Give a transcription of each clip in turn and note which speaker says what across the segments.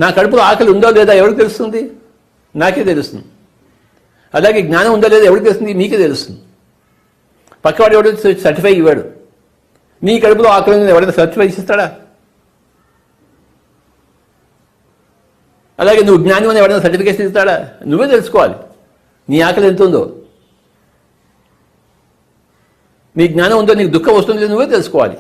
Speaker 1: నా కడుపులో ఆకలి ఉందో లేదా ఎవరికి తెలుస్తుంది? నాకే తెలుస్తుంది. అలాగే జ్ఞానం ఉందో లేదా ఎవరికి తెలుస్తుంది? మీకే తెలుస్తుంది. పక్కవాడు ఎవడు సర్టిఫై ఇవ్వడు. నీ కడుపులో ఆకలి ఉందని ఎవరైనా సర్టిఫై ఇస్తాడా? అలాగే నువ్వు జ్ఞానం అని ఎవరైనా సర్టిఫికేషన్ ఇస్తాడా? నువ్వే తెలుసుకోవాలి నీ ఆకలి ఎంత ఉందో. నీ జ్ఞానం ఉందో నీకు దుఃఖం వస్తుంది నువ్వే తెలుసుకోవాలి.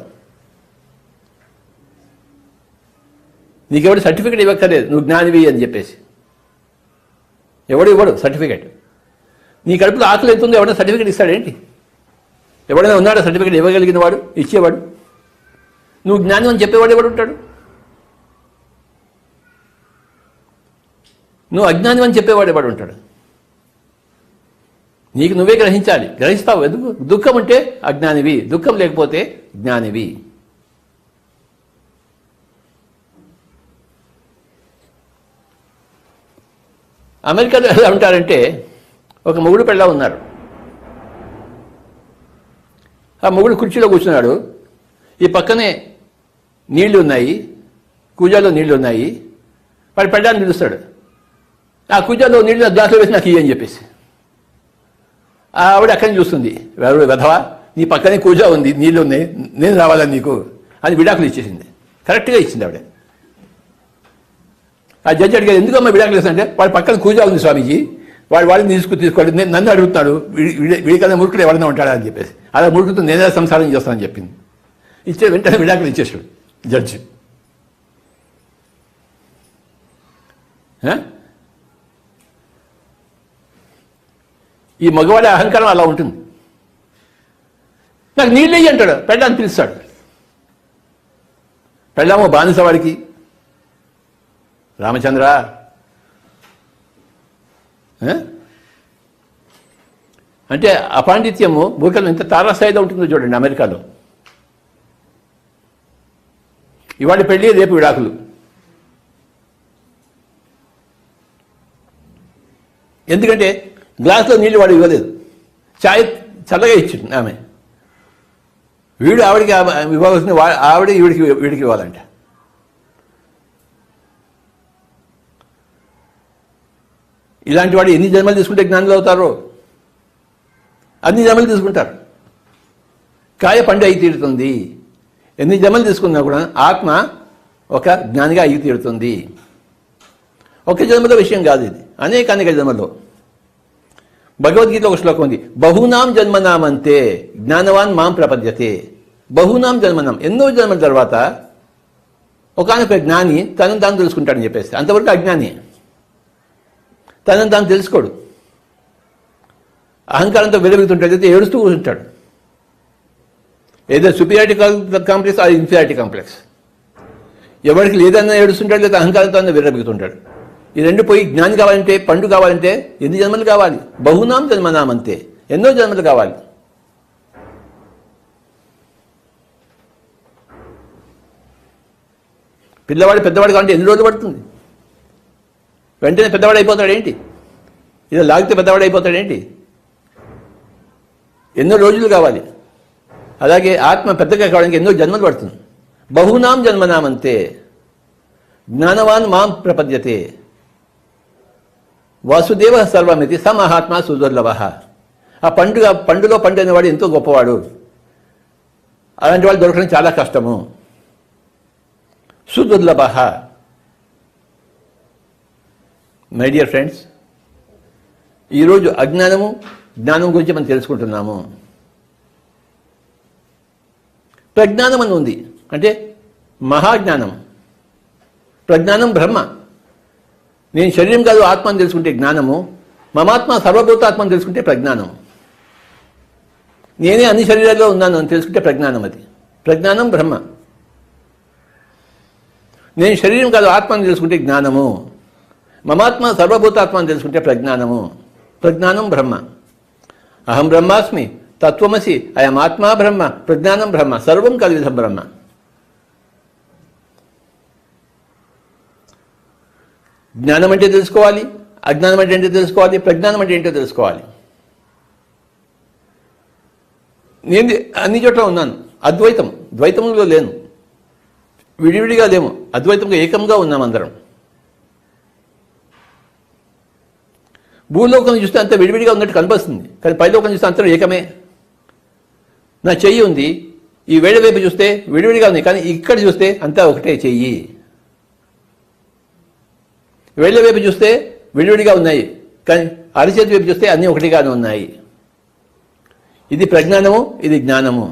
Speaker 1: నీకెవడు సర్టిఫికేట్ ఇవ్వక్కర్లేదు నువ్వు జ్ఞానివి అని చెప్పేసి. ఎవడు ఇవ్వడు సర్టిఫికేట్. నీ కడుపులో ఆకలి ఎంత ఉందో ఎవరైనా సర్టిఫికేట్ ఇస్తాడేంటి? ఎవడైనా ఉన్నాడా సర్టిఫికేట్ ఇవ్వగలిగిన వాడు, ఇచ్చేవాడు? నువ్వు జ్ఞానం అని చెప్పేవాడు ఎవడు ఉంటాడు? నువ్వు అజ్ఞానం అని చెప్పేవాడు ఎవడు ఉంటాడు? నీకు నువ్వే గ్రహించాలి. గ్రహిస్తావు. ఎందుకు? దుఃఖం ఉంటే అజ్ఞానివి, దుఃఖం లేకపోతే జ్ఞానివి. అమెరికాలో ఎలా ఉంటారంటే ఒక మొగుడు పెళ్ళ ఉన్నారు. ఆ మొగుడు కుర్చీలో కూర్చున్నాడు. ఈ పక్కనే నీళ్లు ఉన్నాయి, కూజాలో నీళ్లు ఉన్నాయి. వాడు పెళ్ళాన్ని పిలుస్తాడు. ఆ కూజాలో నీళ్ళు గ్లాసులో వేసి నాకు ఇయ్యని చెప్పేసి ఆవిడ అక్కడిని చూస్తుంది. వెధవా, నీ పక్కనే కూజా ఉంది, నీళ్ళు ఉన్నాయి, నేను రావాలని నీకు అని విడాకులు ఇచ్చేసింది. కరెక్ట్గా ఇచ్చింది ఆవిడ. ఆ జడ్జి అడిగారు, ఎందుకమ్మా విడాకులు ఇస్తానంటే వాడి పక్కన కూజా ఉంది స్వామీజీ, వాడిని తీసుకోండి, నన్ను అడుగుతున్నాడు, వీడికన్నా మురుకుడు ఎవరైనా ఉంటాడా అని చెప్పేసి. అలా మురుకుతో నేనే సంసారం చేస్తానని చెప్పింది. ఇచ్చే వెంటనే విడాకులు ఇచ్చేసాడు జడ్జి. ఈ మగవాడి అహంకారం అలా ఉంటుంది. నాకు నీళ్ళు ఇయ్యి అంటాడు, పెళ్ళాన్ని పిలుస్తాడు. పెళ్ళామో బానిసవాడికి, రామచంద్ర అంటే అపాండిత్యము భూకలం ఎంత తారాస్థాయిలో ఉంటుందో చూడండి. అమెరికాలో ఇవాళ పెళ్ళి, రేపు విడాకులు. ఎందుకంటే గ్లాసులో నీళ్ళు వాడు ఇవ్వలేదు, ఛాయ్ చల్లగా ఇచ్చింది ఆమె. వీడు ఆవిడికి ఇవ్వాల్సిన ఆవిడ వీడికి ఇవ్వాలంట. ఇలాంటి వాడు ఎన్ని జన్మలు తీసుకుంటే జ్ఞానులు అవుతారో అన్ని జన్మలు తీసుకుంటారు. కాయ పండు అయి తీరుతుంది. ఎన్ని జన్మలు తీసుకున్నా కూడా ఆత్మ ఒక జ్ఞానిగా అయి తీరుతుంది. ఒక జన్మలో విషయం కాదు ఇది, అనేక జన్మలో. భగవద్గీత ఒక శ్లోకం ఉంది, బహునాం జన్మనామంతే జ్ఞానవాన్ మాం ప్రపద్యతే. బహునాం జన్మనాం, ఎన్నో జన్మల తర్వాత ఒకనొక జ్ఞాని తనను తాను తెలుసుకుంటాడని చెప్పేసి. అంతవరకు అజ్ఞాని తనను తాను తెలుసుకోడు. అహంకారంతో వెలుగుతుంటాడు, అయితే ఏడుస్తూ కూర్చుంటాడు. ఏదో సుపీరియారిటీ కాంప్లెక్స్, అది ఇన్ఫీరియారిటీ కాంప్లెక్స్. ఎవరికి లేదన్నా ఏడుస్తుంటాడు, లేదా అహంకారంతో అన్న విర్రబిగుతుంటాడు. ఈ రెండు పోయి జ్ఞాని కావాలంటే, పండు కావాలంటే ఎన్ని జన్మలు కావాలి? బహునాం జన్మనాం అంతే, ఎన్నో జన్మలు కావాలి. పిల్లవాడు పెద్దవాడు కావాలంటే ఎన్ని రోజులు పడుతుంది? వెంటనే పెద్దవాడు అయిపోతాడేంటి? ఇలా లాగితే పెద్దవాడు అయిపోతాడేంటి? ఎన్నో రోజులు కావాలి. అలాగే ఆత్మ పెద్దగా కావడానికి ఎన్నో జన్మలు పడుతుంది. బహునాం జన్మనామంతే జ్ఞానవాన్ మాం ప్రపద్యతే వాసుదేవ సర్వమితి స మహాత్మా సుదుర్లభ. ఆ పండులో పండు అనేవాడు ఎంతో గొప్పవాడు. అలాంటి వాళ్ళు దొరకడం చాలా కష్టము. సుదుర్లభ. మై డియర్ ఫ్రెండ్స్, ఈరోజు అజ్ఞానము జ్ఞానం గురించి మనం తెలుసుకుంటున్నాము. ప్రజ్ఞానం అని ఉంది, అంటే మహాజ్ఞానం. ప్రజ్ఞానం బ్రహ్మ. నేను శరీరం కాదు ఆత్మని తెలుసుకుంటే జ్ఞానము. మమాత్మ సర్వభూతాత్మని తెలుసుకుంటే ప్రజ్ఞానం. నేనే అన్ని శరీరాల్లో ఉన్నాను అని తెలుసుకుంటే ప్రజ్ఞానం. అది ప్రజ్ఞానం బ్రహ్మ. నేను శరీరం కాదు ఆత్మని తెలుసుకుంటే జ్ఞానము. మమాత్మ సర్వభూతాత్మని తెలుసుకుంటే ప్రజ్ఞానము. ప్రజ్ఞానం బ్రహ్మ. అహం బ్రహ్మాస్మి తత్వమసి అయం ఆత్మా బ్రహ్మ ప్రజ్ఞానం బ్రహ్మ సర్వం కలివిధం బ్రహ్మ. జ్ఞానం అంటే తెలుసుకోవాలి, అజ్ఞానం అంటే ఏంటో తెలుసుకోవాలి, ప్రజ్ఞానం అంటే ఏంటో తెలుసుకోవాలి. నేను అన్ని చోట్ల ఉన్నాను. ద్వైతంలో లేను, విడివిడిగా లేము, అద్వైతంగా ఏకంగా ఉన్నాం అందరం. భూలోకం చూస్తే అంత విడివిడిగా ఉన్నట్టు కనిపిస్తుంది, కానీ పైలోకం చూస్తే అంతా ఏకమే. నా చెయ్యి ఉంది, ఈ వేడి వైపు చూస్తే విడివిడిగా ఉంది, కానీ ఇక్కడ చూస్తే అంతా ఒకటే చెయ్యి. వేళ్ళ వైపు చూస్తే విడివిడిగా ఉన్నాయి, కానీ అరచేతి వైపు చూస్తే అన్నీ ఒకటిగానే ఉన్నాయి. ఇది ప్రజ్ఞానము, ఇది జ్ఞానము.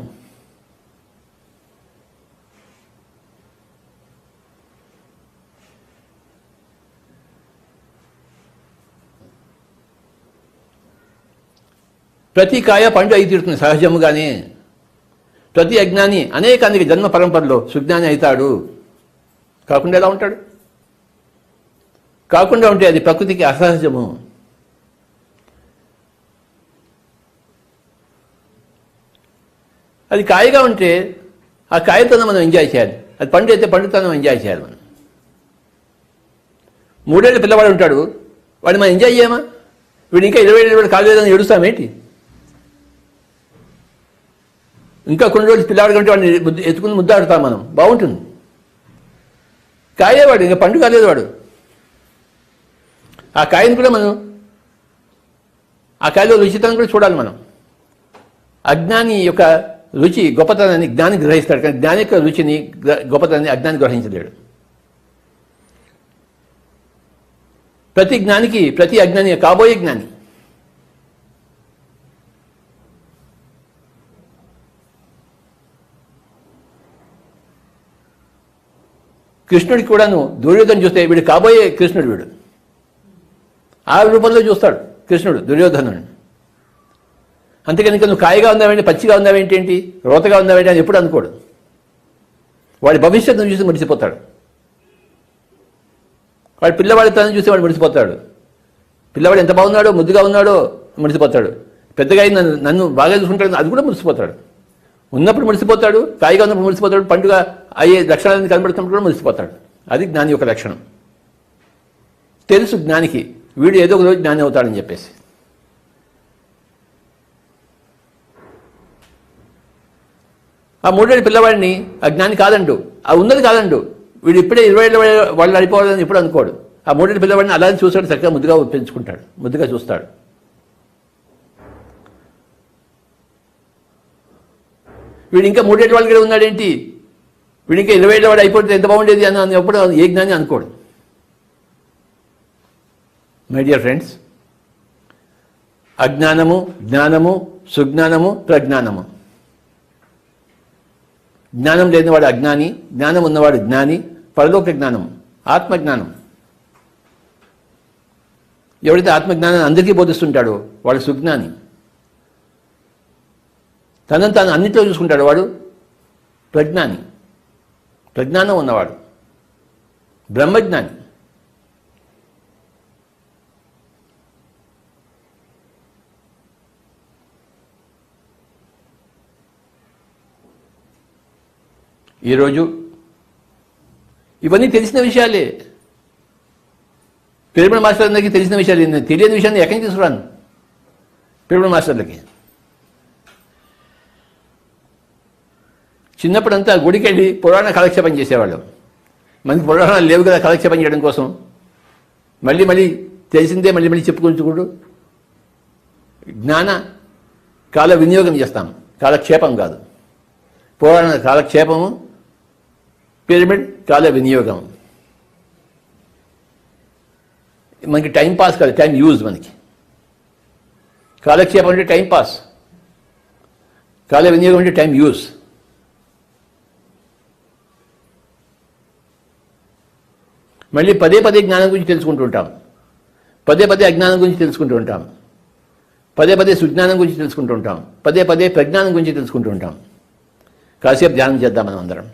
Speaker 1: ప్రతి కాయ పండు అయి తీరుతుంది సహజముగానే. ప్రతి అజ్ఞాని అనేకానికి జన్మ పరంపరలో సుజ్ఞాని అవుతాడు. కాకుండా ఎలా ఉంటాడు? కాకుండా ఉంటే అది ప్రకృతికి అసహజము. అది కాయగా ఉంటే ఆ కాయతోనే మనం ఎంజాయ్ చేయాలి, అది పండు అయితే పండుతోనే ఎంజాయ్ చేయాలి. మనం 3 ఏళ్ళ పిల్లవాడు ఉంటాడు, వాడిని మనం ఎంజాయ్ చేయమా? వీడు ఇంకా 20 ఏళ్ళు కాలేదని ఏడుస్తామేంటి? ఇంకా కొన్ని రోజులు పిల్లవాడు కంటే వాడిని ఎత్తుకుని ముద్దాడుతాం మనం, బాగుంటుంది. కాయేవాడు ఇంకా పండు కాలేదు వాడు. ఆ కాయను కూడా మనం, ఆ కాయలో రుచితనం కూడా చూడాలి మనం. అజ్ఞాని యొక్క రుచి గొప్పతనాన్ని జ్ఞాని గ్రహిస్తాడు, కానీ జ్ఞాని యొక్క రుచిని గొప్పతనాన్ని అజ్ఞాని గ్రహించలేడు. ప్రతి జ్ఞానికి ప్రతి అజ్ఞాని కాబోయే జ్ఞాని. కృష్ణుడికి కూడాను దుర్యోధన చూస్తే వీడు కాబోయే కృష్ణుడు, వీడు ఆ రూపంలో చూస్తాడు కృష్ణుడు దుర్యోధనుడు. అంతేకాని నువ్వు కాయగా ఉందావేంటి, పచ్చిగా ఉందావేంటి, ఏంటి రోతగా ఉందావేంటి అని ఎప్పుడు అనుకోడు. వాడి భవిష్యత్తును చూసి ముడిసిపోతాడు, వాడి పిల్లవాడి తనని చూసి వాడు ముడిసిపోతాడు. పిల్లవాడు ఎంత బాగున్నాడో, ముద్దుగా ఉన్నాడో ముడిసిపోతాడు. పెద్దగా అయి నన్ను బాగా చూసుకుంటాడు, అది కూడా ముడిసిపోతాడు. ఉన్నప్పుడు ముడిసిపోతాడు, కాయగా ఉన్నప్పుడు ముడిసిపోతాడు, పండుగ అయ్యే లక్షణాలను కనబడుతున్నప్పుడు కూడా ముడిసిపోతాడు. అది జ్ఞాని యొక్క లక్షణం. తెలుసు జ్ఞానికి వీడు ఏదో ఒక రోజు జ్ఞాని అవుతాడని చెప్పేసి. ఆ 3 ఏళ్ళ పిల్లవాడిని ఆ జ్ఞాని కాదండు, ఆ ఉన్నది కాదండు. వీడు ఇప్పుడే 20 ఏళ్ళ వాళ్ళు అయిపోవాలని ఎప్పుడు అనుకోడు. ఆ 3 ఏళ్ళ పిల్లవాడిని అలానే చూస్తాడు, చక్కగా ముద్దుగా పెంచుకుంటాడు, ముద్దుగా చూస్తాడు. వీడు ఇంకా 3 ఏళ్ళ వాళ్ళకి ఉన్నాడేంటి, వీడు ఇంకా 20 ఏళ్ళ వాడు అయిపోతే ఎంత బాగుండేది అని ఎప్పుడు ఏ జ్ఞాని అనుకోడు. మై డియర్ ఫ్రెండ్స్, అజ్ఞానము, జ్ఞానము, సుజ్ఞానము, ప్రజ్ఞానము. జ్ఞానం లేనివాడు అజ్ఞాని, జ్ఞానం ఉన్నవాడు జ్ఞాని. పరలోక జ్ఞానం, ఆత్మజ్ఞానం. ఎవరైతే ఆత్మజ్ఞానాన్ని అందరికీ బోధిస్తుంటాడో వాడు సుజ్ఞాని. తనను తాను అన్నింటిలో చూసుకుంటాడు వాడు ప్రజ్ఞాని. ప్రజ్ఞానం ఉన్నవాడు బ్రహ్మజ్ఞాని. ఈరోజు ఇవన్నీ తెలిసిన విషయాలే. పిరమిడ్ మాస్టర్లకి తెలిసిన విషయాలు, తెలియని విషయాన్ని ఎక్కడి నుంచి తీసుకురాను పిరమిడ్ మాస్టర్లకి. చిన్నప్పుడంతా గుడికి వెళ్ళి పురాణ కాలక్షేపం చేసేవాళ్ళం. మనకి పురాణాలు లేవు కదా కాలక్షేపం చేయడం కోసం. మళ్ళీ మళ్ళీ తెలిసిందే మళ్ళీ మళ్ళీ చెప్పుకుంటూ జ్ఞాన కాల వినియోగం చేస్తాం, కాలక్షేపం కాదు. పురాణ కాలక్షేపము, పిరమిడ్ కాల వినియోగం. మనకి టైం పాస్ కాదు, టైం యూజ్. మనకి కాలక్షేపం అంటే టైం పాస్, కాల వినియోగం అంటే టైం యూజ్. మళ్ళీ పదే పదే జ్ఞానం గురించి తెలుసుకుంటూ ఉంటాం, పదే పదే అజ్ఞానం గురించి తెలుసుకుంటూ ఉంటాం, పదే పదే సుజ్ఞానం గురించి తెలుసుకుంటూ ఉంటాం, పదే పదే ప్రజ్ఞానం గురించి తెలుసుకుంటూ ఉంటాం. కాసేపు ధ్యానం చేద్దాం మనం అందరం.